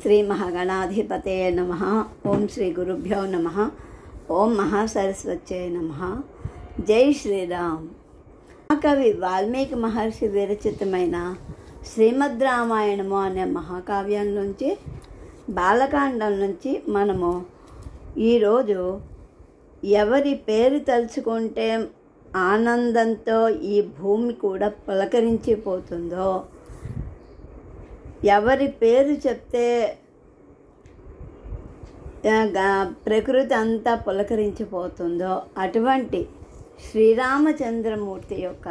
శ్రీ మహాగణాధిపతే నమః. ఓం శ్రీ గురుభ్యో నమః. ఓం మహాసరస్వత్యై నమః. జై శ్రీరామ్. మహాకవి వాల్మీకి మహర్షి విరచితమైన శ్రీమద్ రామాయణము అనే మహాకావ్యం నుంచి, బాలకాండం నుంచి మనము ఈరోజు ఎవరి పేరు తలుచుకుంటే ఆనందంతో ఈ భూమి కూడా పులకరించిపోతుందో, ఎవరి పేరు చెప్తే ప్రకృతి అంతా పులకరించిపోతుందో అటువంటి శ్రీరామచంద్రమూర్తి యొక్క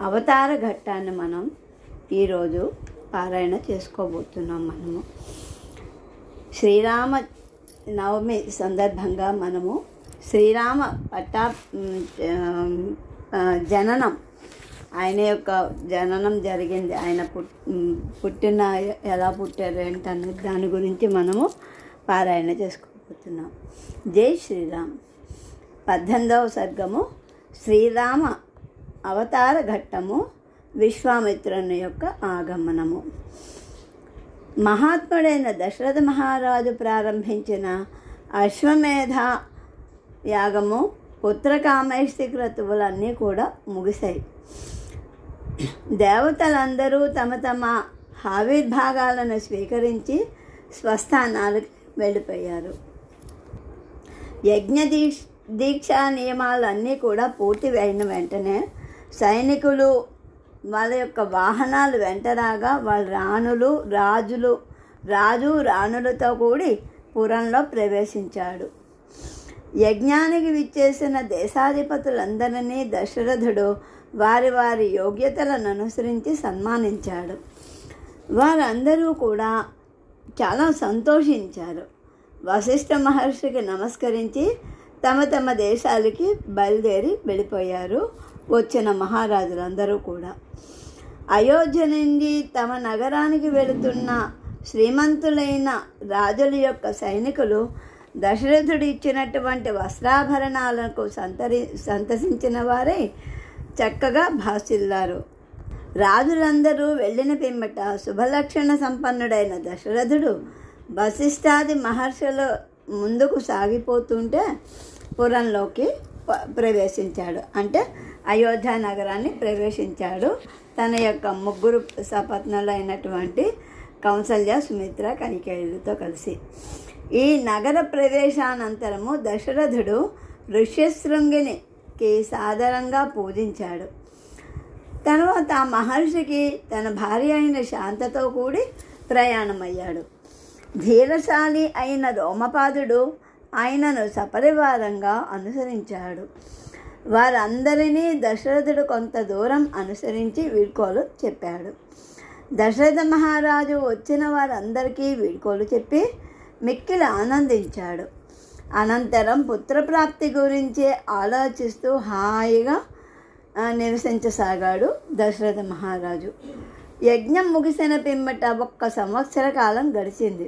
అవతార ఘట్టాన్ని మనం ఈరోజు పారాయణ చేసుకోబోతున్నాం. మనము శ్రీరామ నవమి సందర్భంగా మనము శ్రీరామ జననం, ఆయన యొక్క జననం జరిగింది, ఆయన పుట్టిన ఎలా పుట్టారు ఏంటన్నది దాని గురించి మనము పారాయణ చేసుకోబోతున్నాం. జై శ్రీరామ్. 18వ సర్గము శ్రీరామ అవతార ఘట్టము, విశ్వామిత్రుని యొక్క ఆగమనము. మహాత్ముడైన దశరథ మహారాజు ప్రారంభించిన అశ్వమేధ యాగము, పుత్రకామేష్టి క్రతువులన్నీ కూడా ముగిశాయి. దేవతలందరూ తమ తమ ఆవిర్భాగాలను స్వీకరించి స్వస్థానాలకు వెళ్ళిపోయారు. యజ్ఞ దీక్షా నియమాలన్నీ కూడా పూర్తి అయిన వెంటనే సైనికులు వాళ్ళ యొక్క వాహనాలు వెంటరాగా వాళ్ళ రాజు రాణులతో కూడి పురంలో ప్రవేశించాడు. యజ్ఞానికి విచ్చేసిన దేశాధిపతులందరినీ దశరథుడు వారి వారి యోగ్యతలను అనుసరించి సన్మానించాడు. వారందరూ కూడా చాలా సంతోషించారు. వశిష్ఠ మహర్షికి నమస్కరించి తమ తమ దేశాలకి బయలుదేరి వెళ్ళిపోయారు. వచ్చిన మహారాజులందరూ కూడా అయోధ్య నుండి తమ నగరానికి వెళుతున్న శ్రీమంతులైన రాజుల యొక్క సైనికులు దశరథుడు ఇచ్చినటువంటి వస్త్రాభరణాలకు సంతసించిన వారై చక్కగా భాసిల్లారు. రాజులందరూ వెళ్ళిన పిమ్మట శుభలక్షణ సంపన్నుడైన దశరథుడు వశిష్ఠాది మహర్షుల ముందుకు సాగిపోతుంటే పురంలోకి ప్రవేశించాడు. అంటే అయోధ్య నగరాన్ని ప్రవేశించాడు. తన యొక్క ముగ్గురు సపత్నులైనటువంటి కౌసల్య, సుమిత్ర, కైకేయులతో కలిసి. ఈ నగర ప్రవేశానంతరము దశరథుడు ఋష్యశృంగినికి సాదరంగా పూజించాడు. తర్వాత ఆ మహర్షికి తన భార్య అయిన శాంతతో కూడి ప్రయాణమయ్యాడు. ధీరశాలి అయిన రోమపాదుడు ఆయనను సపరివారంగా అనుసరించాడు. వారందరినీ దశరథుడు కొంత దూరం అనుసరించి వీడ్కోలు చెప్పాడు. దశరథ మహారాజు వచ్చిన వారందరికీ వీడ్కోలు చెప్పి మిక్కిలి ఆనందించాడు. అనంతరం పుత్రప్రాప్తి గురించి ఆలోచిస్తూ హాయిగా నివసించసాగాడు దశరథ మహారాజు. యజ్ఞం ముగిసిన పిమ్మట 1 సంవత్సర కాలం గడిచింది.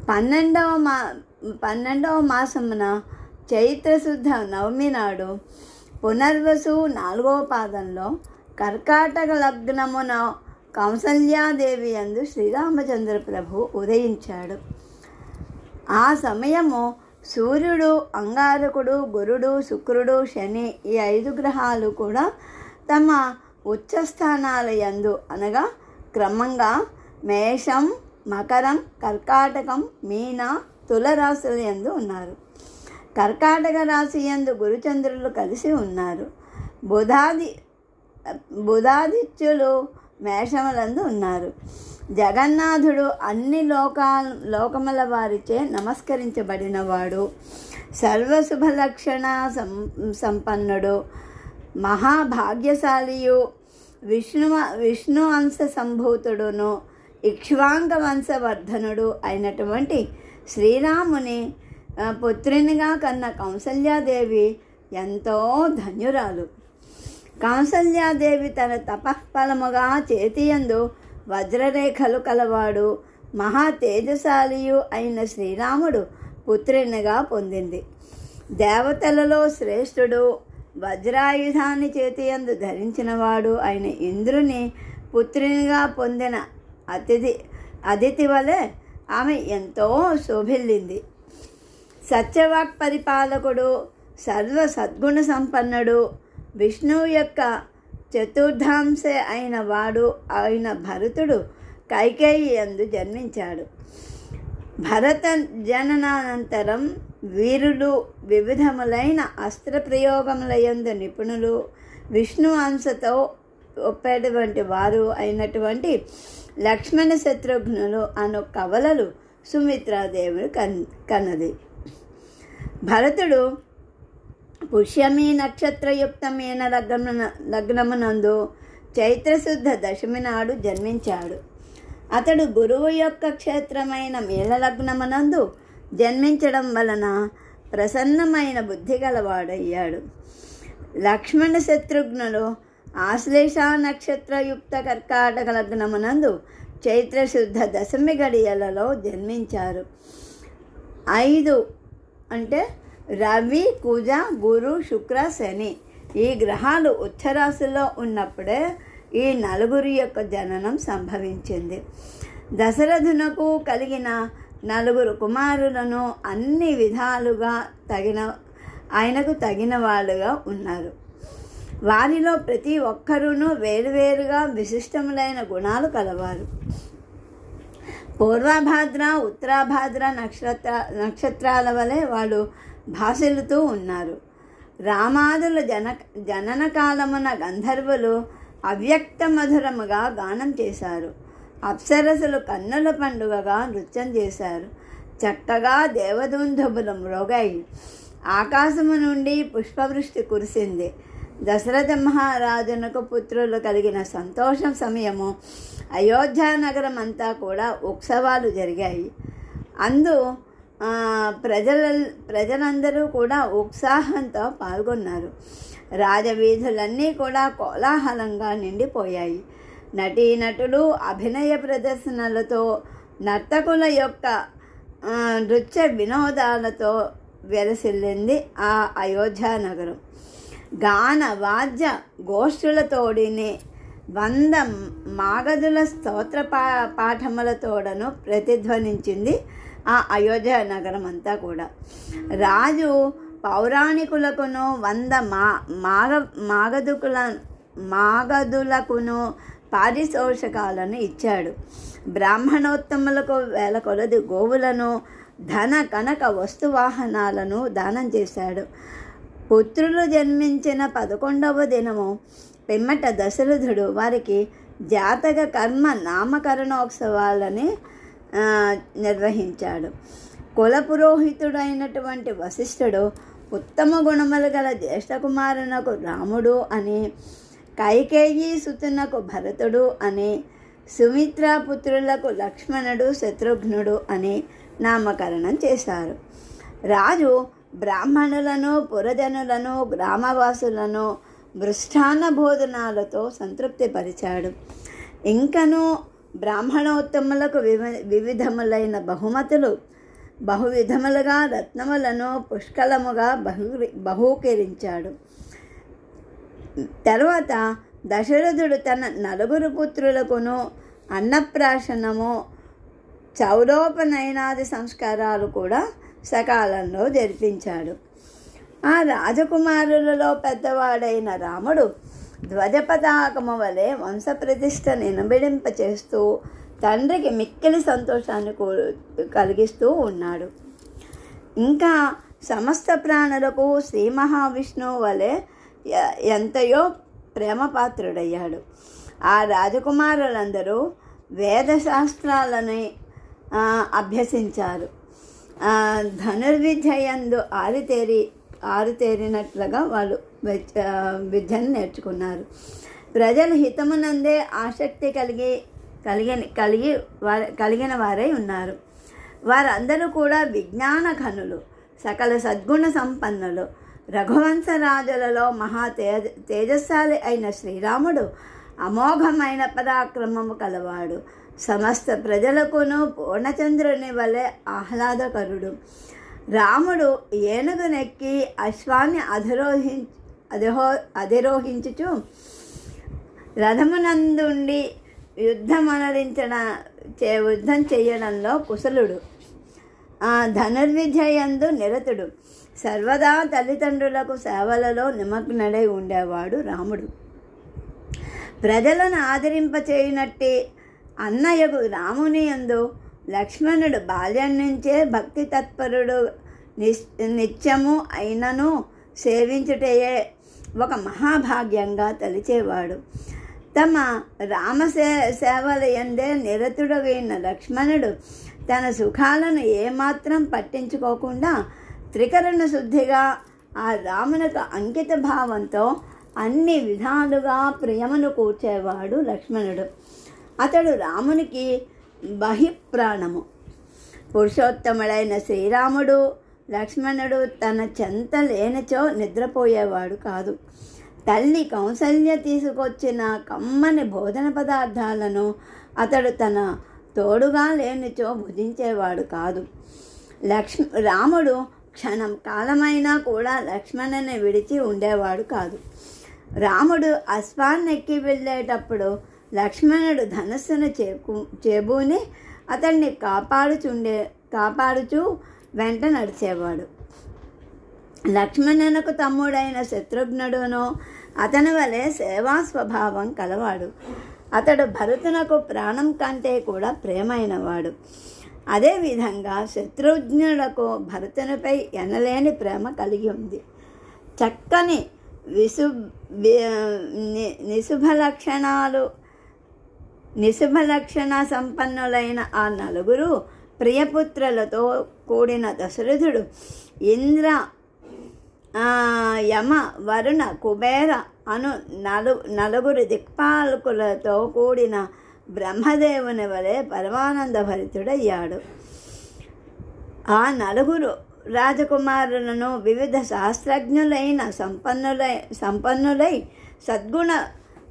12వ మాసమున చైత్రశుద్ధ నవమి నాడు పునర్వసు 4వ పాదంలో కర్కాటక లగ్నమున కౌసల్యాదేవి యందు శ్రీరామచంద్ర ప్రభు ఉదయించాడు. ఆ సమయము సూర్యుడు, అంగారకుడు, గురుడు, శుక్రుడు, శని ఈ 5 గ్రహాలు కూడా తమ ఉచ్చస్థానాల యందు, అనగా క్రమంగా మేషం, మకరం, కర్కాటకం, మీన, తుల రాశుల యందు ఉన్నారు. కర్కాటక రాశి యందు గురుచంద్రులు కలిసి ఉన్నారు. బుధాదిత్యులు మేషములందు ఉన్నారు. జగన్నాథుడు అన్ని లోకముల వారిచే నమస్కరించబడినవాడు, సర్వశుభలక్షణ సంపన్నుడు, మహాభాగ్యశాలియు, విష్ణు అంశ సంభూతుడును, ఇక్ష్వాంక వంశవర్ధనుడు అయినటువంటి శ్రీరాముని పుత్రునిగా కన్న కౌసల్యాదేవి ఎంతో ధన్యురాలు. కౌసల్యాదేవి తన తపఃఫలముగా చేతియందు వజ్రరేఖలు కలవాడు, మహా తేజశాలియు అయిన శ్రీరాముడు పుత్రునిగా పొందింది. దేవతలలో శ్రేష్ఠుడు, వజ్రాయుధాన్ని చేతియందు ధరించినవాడు అయిన ఇంద్రుని పుత్రునిగా పొందిన అదితి వలె ఆమె ఎంతో శోభిల్లింది. సత్యవాక్ పరిపాలకుడు, సర్వ సద్గుణ సంపన్నుడు, విష్ణువు యొక్క చతుర్థాంశ అయిన భరతుడు కైకేయి యందు జన్మించాడు. భరత జననానంతరం వీరులు, వివిధములైన అస్త్ర ప్రయోగముల యందు నిపుణులు, విష్ణు అంశతో ఒప్పేటువంటి వారు అయినటువంటి లక్ష్మణ శత్రుఘ్నులు అను కవలలు సుమిత్రాదేవుడు కన్నది. భరతుడు పుష్యమి నక్షత్రయుక్తమైన లగ్నమునందు చైత్రశుద్ధ దశమి నాడు జన్మించాడు. అతడు గురువు యొక్క క్షేత్రమైన మేళలగ్నమునందు జన్మించడం వలన ప్రసన్నమైన బుద్ధి గలవాడయ్యాడు. లక్ష్మణ శత్రుఘ్నులు ఆశ్లేష నక్షత్రయుక్త కర్కాటక లగ్నమునందు చైత్రశుద్ధ దశమి గడియలలో జన్మించారు. 5 అంటే రవి, కుజ, గురు, శుక్ర, శని ఈ గ్రహాలు ఉచ్చరాశిలో ఉన్నప్పుడే ఈ నలుగురి యొక్క జననం సంభవించింది. దశరథునకు కలిగిన 4 కుమారులను అన్ని విధాలుగా ఆయనకు తగిన వాళ్ళుగా ఉన్నారు. వారిలో ప్రతి ఒక్కరూనూ వేరువేరుగా విశిష్టములైన గుణాలు కలవారు. పూర్వభాద్ర, ఉత్తరాభాద్ర నక్షత్రాల వలె వాళ్ళు భాసిల్లుతూ ఉన్నారు. రామాదుల జనన కాలమున గంధర్వులు అవ్యక్త మధురముగా గానం చేశారు. అప్సరసులు కన్నుల పండుగగా నృత్యం చేశారు. చక్కగా దేవదుందుబులు మ్రోగాయి. ఆకాశము నుండి పుష్పవృష్టి కురిసింది. దశరథ మహారాజునకు పుత్రులు కలిగిన సంతోషం సమయము అయోధ్య నగరం అంతా కూడా ఉత్సవాలు జరిగాయి. ప్రజలందరూ కూడా ఉత్సాహంతో పాల్గొన్నారు. రాజవీధులన్నీ కూడా కోలాహలంగా నిండిపోయాయి. నటీనటులు అభినయ ప్రదర్శనలతో, నర్తకుల యొక్క నృత్య వినోదాలతో వెలసిల్లింది ఆ అయోధ్య నగరం. గాన వాద్య గోష్ఠులతోడిని 100 మాగధుల స్తోత్ర పాఠములతోడను ప్రతిధ్వనించింది ఆ అయోధ్య నగరం అంతా కూడా. రాజు పౌరాణికులకును 100 మాగధులకును పారితోషకాలను ఇచ్చాడు. బ్రాహ్మణోత్తములకు 1000 కొలది గోవులను, ధన కనక వస్తువాహనాలను దానం చేశాడు. పుత్రులు జన్మించిన 11వ దినము పిమ్మట దశరథుడు వారికి జాతక కర్మ నామకరణోత్సవాలని నిర్వహించాడు. కుల పురోహితుడైనటువంటి వశిష్ఠుడు ఉత్తమ గుణములు గల జ్యేష్ఠ కుమారునకు రాముడు అని, కైకేయి సుతునకు భరతుడు అని, సుమిత్రా పుత్రులకు లక్ష్మణుడు, శత్రుఘ్నుడు అని నామకరణం చేశారు. రాజు బ్రాహ్మణులను, పురజనులను, గ్రామవాసులను మృష్టాన్న భోజనాలతో సంతృప్తిపరిచాడు. ఇంకనూ బ్రాహ్మణోత్తములకు వివిధములైన బహువిధములుగా రత్నములను పుష్కలముగా బహూకరించాడు. తర్వాత దశరథుడు తన 4 పుత్రులకును అన్నప్రాశనము, చౌరోపనయనాది సంస్కారాలు కూడా సకాలంలో జరిపించాడు. ఆ రాజకుమారులలో పెద్దవాడైన రాముడు ధ్వజపతాకము వలె వంశప్రతిష్ఠ నినబిడింపచేస్తూ తండ్రికి మిక్కిలి సంతోషాన్ని కలిగిస్తూ ఉన్నాడు. ఇంకా సమస్త ప్రాణులకు శ్రీ మహావిష్ణువు వలె ఎంతయో ప్రేమపాత్రుడయ్యాడు. ఆ రాజకుమారులందరూ వేదశాస్త్రాలని అభ్యసించారు. ధనుర్విద్యయందు ఆరుతేరినట్లుగా వాళ్ళు విద్యను నేర్చుకున్నారు. ప్రజల హితమునందే ఆసక్తి కలిగిన వారై ఉన్నారు. వారందరూ కూడా విజ్ఞాన ఘనులు, సకల సద్గుణ సంపన్నులు. రఘువంశరాజులలో మహా తేజస్శాలి అయిన శ్రీరాముడు అమోఘమైన పరాక్రమము కలవాడు. సమస్త ప్రజలకును పూర్ణచంద్రుని వలె ఆహ్లాదకరుడు. రాముడు ఏనుగునెక్కి అశ్వాన్ని అధిరోహించుచు రథమునందుండి యుద్ధం చేయడంలో కుశలుడు, ధనుర్విద్యయందు నిరతుడు, సర్వదా తల్లిదండ్రులకు సేవలలో నిమగ్నుడై ఉండేవాడు రాముడు. ప్రజలను ఆదరింపచేయునట్టి అన్నయ్యకు రాముని యందు లక్ష్మణుడు బాల్యం నుంచే భక్తి తత్పరుడు నిత్యము అయినను సేవించుటయే ఒక మహాభాగ్యంగా తలిచేవాడు. తమ సేవల యందే నిరతుడైన లక్ష్మణుడు తన సుఖాలను ఏమాత్రం పట్టించుకోకుండా త్రికరణ శుద్ధిగా ఆ రామునకు అంకిత భావంతో అన్ని విధాలుగా ప్రియమును కూర్చేవాడు లక్ష్మణుడు. అతడు రామునికి బహిప్రాణము. పురుషోత్తముడైన శ్రీరాముడు లక్ష్మణుడు తన చెంత లేనిచో నిద్రపోయేవాడు కాదు. తల్లి కౌసల్య తీసుకొచ్చిన కమ్మని భోజన పదార్థాలను అతడు తన తోడుగా లేనిచో భుజించేవాడు కాదు. రాముడు క్షణం కాలమైనా కూడా లక్ష్మణుని విడిచి ఉండేవాడు కాదు. రాముడు అశ్వాన్నెక్కి వెళ్ళేటప్పుడు లక్ష్మణుడు ధనస్సును చేబూని అతన్ని కాపాడుచూ వెంట నడిచేవాడు. లక్ష్మణునకు తమ్ముడైన శత్రుఘ్నుడును అతని వలె సేవా స్వభావం కలవాడు. అతడు భరతునకు ప్రాణం కంటే కూడా ప్రేమైనవాడు. అదేవిధంగా శత్రుఘ్నులకు భరతునిపై ఎనలేని ప్రేమ కలిగి ఉంది. చక్కని నిశుభ లక్షణ సంపన్నులైన ఆ నలుగురు ప్రియపుత్రులతో కూడిన దశరథుడు ఇంద్ర, యమ, వరుణ, కుబేర అను నలుగురు దిక్పాలకులతో కూడిన బ్రహ్మదేవుని వలె పరమానంద భరితుడయ్యాడు. ఆ నలుగురు రాజకుమారులను వివిధ శాస్త్రజ్ఞులైన సంపన్నులై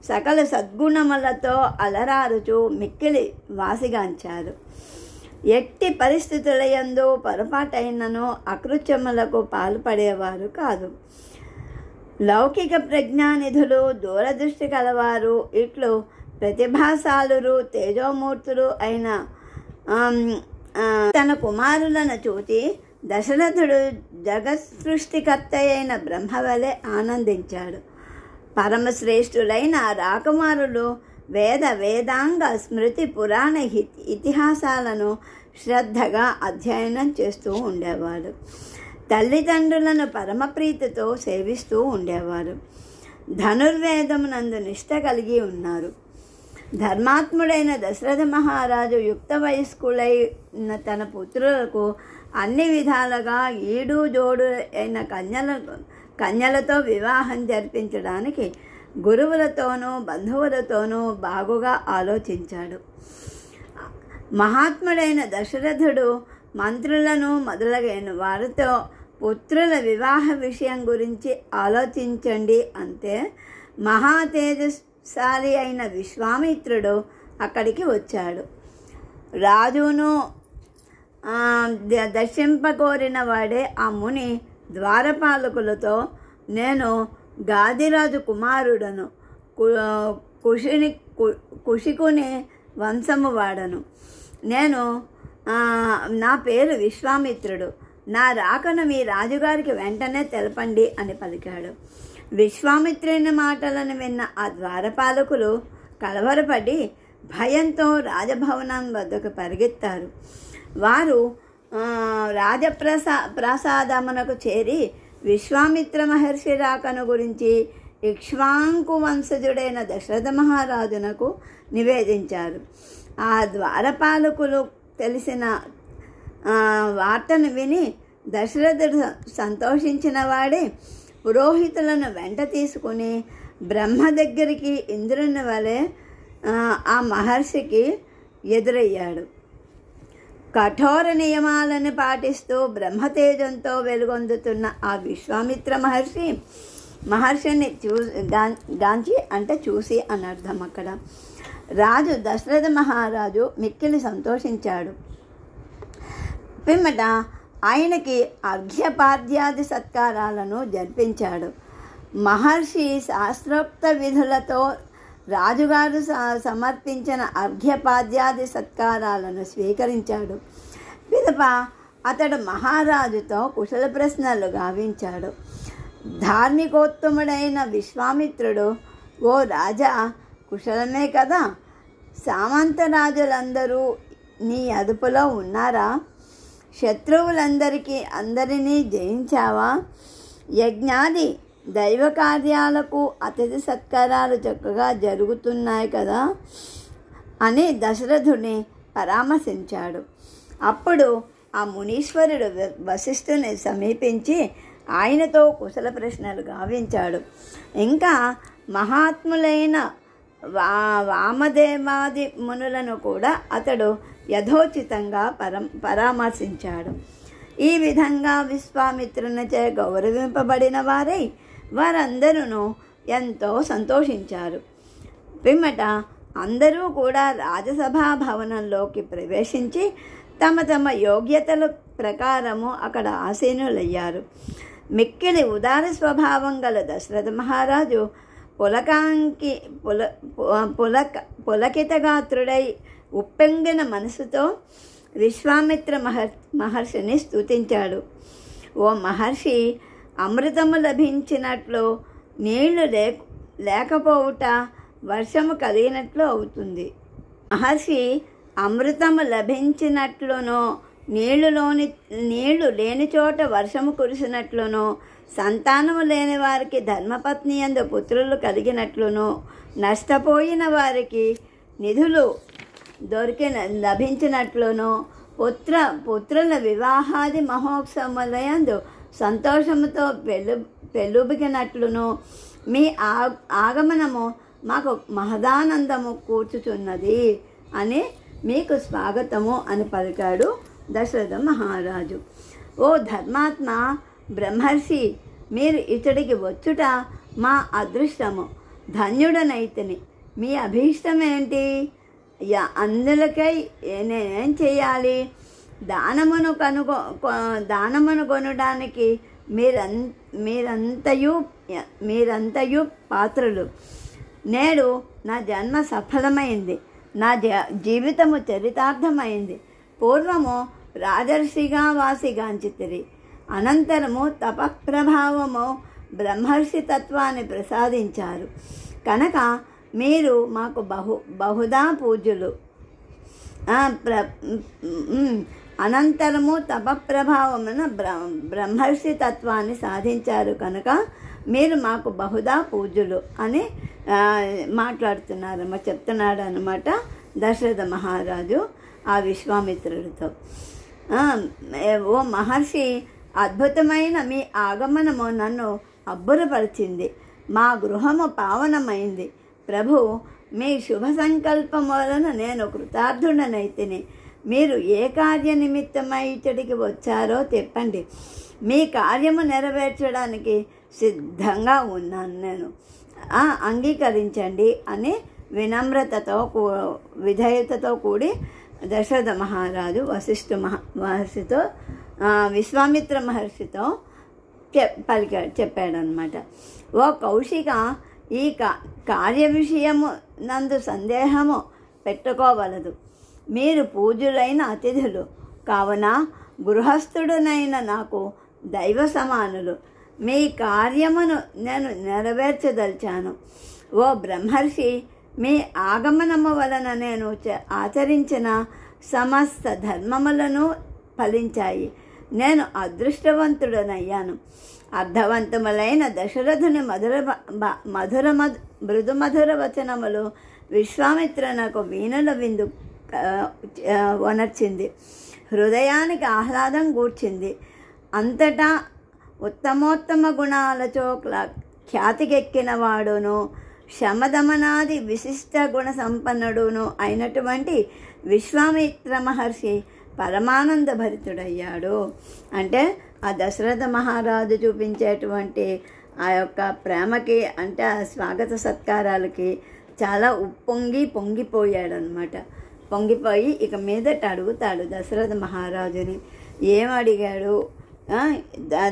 సకల సద్గుణములతో అలరారుచూ మిక్కిలి వాసిగాంచారు. ఎట్టి పరిస్థితులయందు పొరపాటైనను అకృత్యములకు పాల్పడేవారు కాదు. లౌకిక ప్రజ్ఞానిధులు, దూరదృష్టి కలవారు, ఇట్లు ప్రతిభాశాలురు, తేజోమూర్తులు అయిన తన కుమారులను చూచి దశరథుడు జగత్సృష్టికర్త అయిన బ్రహ్మవలె ఆనందించాడు. పరమశ్రేష్ఠులైన రాకుమారులు వేదాంగ స్మృతి పురాణ ఇతిహాసాలను శ్రద్ధగా అధ్యయనం చేస్తూ ఉండేవారు. తల్లిదండ్రులను పరమప్రీతితో సేవిస్తూ ఉండేవారు. ధనుర్వేదమునందు నిష్ట కలిగి ఉన్నారు. ధర్మాత్ముడైన దశరథ మహారాజు యుక్త వయస్కులైన తన పుత్రులకు అన్ని విధాలుగా ఈడు జోడు అయిన కన్యలతో వివాహం జరిపించడానికి గురువులతోనూ బంధువులతోనూ బాగుగా ఆలోచించాడు. మహాత్ముడైన దశరథుడు మంత్రులను మొదలైన వారితో పుత్రుల వివాహ విషయం గురించి ఆలోచించండి అంటే మహాతేజశాలి అయిన విశ్వామిత్రుడు అక్కడికి వచ్చాడు. రాజును దర్శింపకోరిన వాడే ఆ ముని ద్వారపాలకులతో, నేను గాదిరాజు కుమారుడను, కుషికుని వంశము వాడను. నా పేరు విశ్వామిత్రుడు. నా రాకను మీ రాజుగారికి వెంటనే తెలపండి అని పలికాడు. విశ్వామిత్రుని మాటలను విన్న ఆ ద్వారపాలకులు కలవరపడి భయంతో రాజభవనం వద్దకు పరిగెత్తారు. వారు ప్రాసాదమునకు చేరి విశ్వామిత్ర మహర్షి రాకను గురించి ఇక్ష్వాకు వంశజుడైన దశరథ మహారాజునకు నివేదించారు. ఆ ద్వారపాలకులు తెలిసిన వార్తను విని దశరథుడు సంతోషించిన వాడే పురోహితులను వెంట తీసుకుని బ్రహ్మ దగ్గరికి ఇంద్రుని వలె ఆ మహర్షికి ఎదురయ్యాడు. కఠోర నియమాలను పాటిస్తూ బ్రహ్మతేజంతో వెలుగొందుతున్న ఆ విశ్వామిత్ర మహర్షిని గాంచి అంటే చూసి అని అర్థం. అక్కడ రాజు దశరథ మహారాజు మిక్కిలి సంతోషించాడు. పిమ్మట ఆయనకి అర్ఘ్యపాద్యాది సత్కారాలను జరిపించాడు. మహర్షి శాస్త్రోక్త విధులతో రాజుగారు సమర్పించిన అర్ఘ్యపాద్యాది సత్కారాలను స్వీకరించాడు. పిదప అతడు మహారాజుతో కుశల ప్రశ్నలు గావించాడు. ధార్మికోత్తముడైన విశ్వామిత్రుడు, ఓ రాజా, కుశలమే కదా? సామంతరాజులందరూ నీ అదుపులో ఉన్నారా? అందరినీ జయించావా? యజ్ఞాది దైవ కార్యాలకు అతిథి సత్కారాలు చక్కగా జరుగుతున్నాయి కదా అని దశరథుని పరామర్శించాడు. అప్పుడు ఆ మునీశ్వరుడు వశిష్ఠుని సమీపించి ఆయనతో కుశల ప్రశ్నలు గావించాడు. ఇంకా మహాత్ములైన వామదేవాది మునులను కూడా అతడు యథోచితంగా పరామర్శించాడు. ఈ విధంగా విశ్వామిత్రునిచే గౌరవింపబడిన వారందరూ ఎంతో సంతోషించారు. పిమ్మట అందరూ కూడా రాజసభా భవనంలోకి ప్రవేశించి తమ తమ యోగ్యతల ప్రకారము అక్కడ ఆసీనులయ్యారు. మిక్కిలి ఉదార స్వభావం గల దశరథ మహారాజు పులకితగాత్రుడై ఉప్పొంగిన మనసుతో విశ్వామిత్ర మహర్షిని స్తుతించాడు. ఓ మహర్షి, అమృతము లభించినట్లు నీళ్లు లేకపోవుట వర్షము కలిగినట్లు అవుతుంది. మహర్షి, అమృతము లభించినట్లునో నీళ్లు లేని చోట వర్షము కురిసినట్లునో సంతానము లేని వారికి ధర్మపత్ని యందు పుత్రులు కలిగినట్లునో నష్టపోయిన వారికి నిధులు లభించినట్లునో పుత్రుల వివాహాది మహోత్సవములందు సంతోషముతో పెళ్ళుబికినట్లును మీ ఆగమనము మాకు మహదానందము కూర్చుచున్నది అని మీకు స్వాగతము అని పలికాడు దశరథ మహారాజు. ఓ ధర్మాత్మ బ్రహ్మర్షి, మీరు ఇతడికి వచ్చుట మా అదృష్టము. ధన్యుడనైతిని. మీ అభీష్టమేంటి? అందులకై నేనేం చేయాలి? దానమును కొనడానికి మీరంతయు పాత్రులు. నేడు నా జన్మ సఫలమైంది. నా జీవితము చరితార్థమైంది. పూర్వము రాజర్షిగా వాసిగాంచితిరి. అనంతరము తపఃప్రభావము బ్రహ్మర్షి తత్వాన్ని ప్రసాదించారు కనుక మీరు మాకు బహుదా పూజ్యులు. అనంతరము తపఃప్రభావమున బ్రహ్మర్షి తత్వాన్ని సాధించారు కనుక మీరు మాకు బహుదా పూజ్యులు అని చెప్తున్నాడు అన్నమాట దశరథ మహారాజు ఆ విశ్వామిత్రుడితో. ఓ మహర్షి, అద్భుతమైన మీ ఆగమనము నన్ను అబ్బురపరిచింది. మా గృహము పావనమైంది. ప్రభు, మీ శుభ సంకల్పం వలన నేను కృతార్థుడనైతిని. మీరు ఏ కార్య నిమిత్తమై ఇచ్చడికి వచ్చారో చెప్పండి. మీ కార్యము నెరవేర్చడానికి సిద్ధంగా ఉన్నాను నేను. అంగీకరించండి అని వినమ్రతతో విధేయతతో కూడి దశరథ మహారాజు విశ్వామిత్ర మహర్షితో చెప్పాడనమాట. ఓ కౌశిక, ఈ కార్య విషయము నందు సందేహము పెట్టుకోవలదు. మీరు పూజ్యులైన అతిథులు కావున గృహస్థుడునైన నాకు దైవ సమానులు. మీ కార్యమును నేను నెరవేర్చదలిచాను. ఓ బ్రహ్మర్షి, మీ ఆగమనము వలన నేను ఆచరించిన సమస్త ధర్మములను ఫలించాయి. నేను అదృష్టవంతుడనయ్యాను. అర్థవంతములైన దశరథుని మృదుమధుర వచనములు విశ్వామిత్రునకు వీణుల విందు వనర్చింది. హృదయానికి ఆహ్లాదం గూర్చింది. అంతటా ఉత్తమోత్తమ గుణాలతో ఖ్యాతికెక్కిన వాడును శమదమనాది విశిష్ట గుణ సంపన్నుడును అయినటువంటి విశ్వామిత్ర మహర్షి పరమానంద భరితుడయ్యాడు. అంటే ఆ దశరథ మహారాజు చూపించేటువంటి ఆ యొక్క ప్రేమకి, అంటే ఆ స్వాగత సత్కారాలకి చాలా పొంగిపోయాడనమాట. పొంగిపోయి ఇక మీదట అడుగుతాడు దశరథ మహారాజుని. ఏమడిగాడు?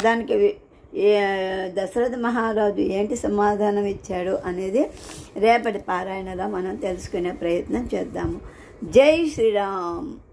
దానికి దశరథ మహారాజు ఏంటి సమాధానం ఇచ్చాడు అనేది రేపటి పారాయణలో మనం తెలుసుకునే ప్రయత్నం చేద్దాము. జై శ్రీరామ్.